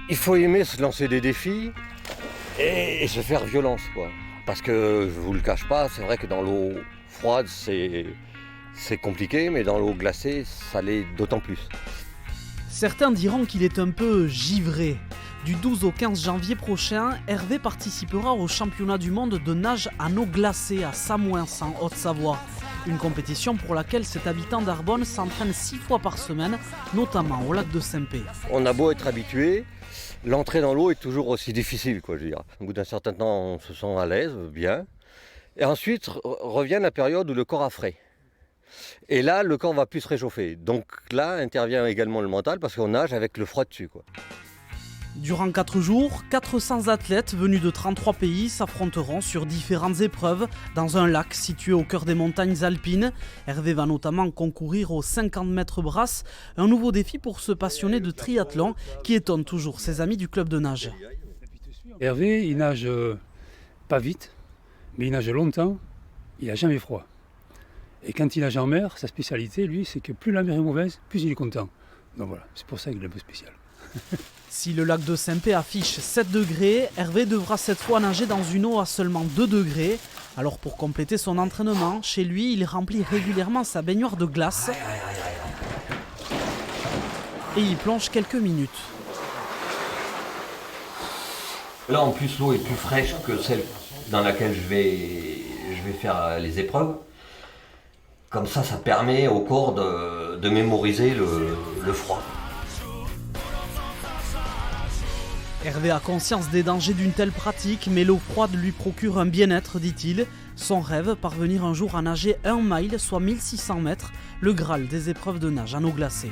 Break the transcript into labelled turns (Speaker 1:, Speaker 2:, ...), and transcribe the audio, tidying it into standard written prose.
Speaker 1: Il faut aimer se lancer des défis et se faire violence, quoi. Parce que, je vous le cache pas, c'est vrai que dans l'eau froide, c'est compliqué, mais dans l'eau glacée, ça l'est d'autant plus.
Speaker 2: Certains diront qu'il est un peu givré. Du 12 au 15 janvier prochain, Hervé participera au championnat du monde de nage en eau glacée à Samouins en Haute-Savoie. Une compétition pour laquelle cet habitant d'Arbonne s'entraîne 6 fois par semaine, notamment au lac de Saint-Pé.
Speaker 1: On a beau être habitué, l'entrée dans l'eau est toujours aussi difficile, quoi, je veux dire. Au bout d'un certain temps, on se sent à l'aise, bien. Et ensuite revient la période où le corps a frais. Et là, le corps va plus se réchauffer. Donc là, intervient également le mental parce qu'on nage avec le froid dessus, quoi.
Speaker 2: Durant 4 jours, 400 athlètes venus de 33 pays s'affronteront sur différentes épreuves dans un lac situé au cœur des montagnes alpines. Hervé va notamment concourir aux 50 mètres brasse, un nouveau défi pour ce passionné de triathlon qui étonne toujours ses amis du club de nage.
Speaker 3: Hervé, il nage pas vite, mais il nage longtemps, il n'a jamais froid. Et quand il nage en mer, sa spécialité, lui, c'est que plus la mer est mauvaise, plus il est content. Donc voilà, c'est pour ça qu'il est un peu spécial.
Speaker 2: Si le lac de Saint-Pé affiche 7 degrés, Hervé devra cette fois nager dans une eau à seulement 2 degrés. Alors pour compléter son entraînement, chez lui, il remplit régulièrement sa baignoire de glace et y plonge quelques minutes.
Speaker 1: Là, en plus, l'eau est plus fraîche que celle dans laquelle je vais faire les épreuves. Comme ça permet au corps de mémoriser le froid.
Speaker 2: Hervé a conscience des dangers d'une telle pratique, mais l'eau froide lui procure un bien-être, dit-il. Son rêve, parvenir un jour à nager 1 mile, soit 1600 mètres, le Graal des épreuves de nage en eau glacée.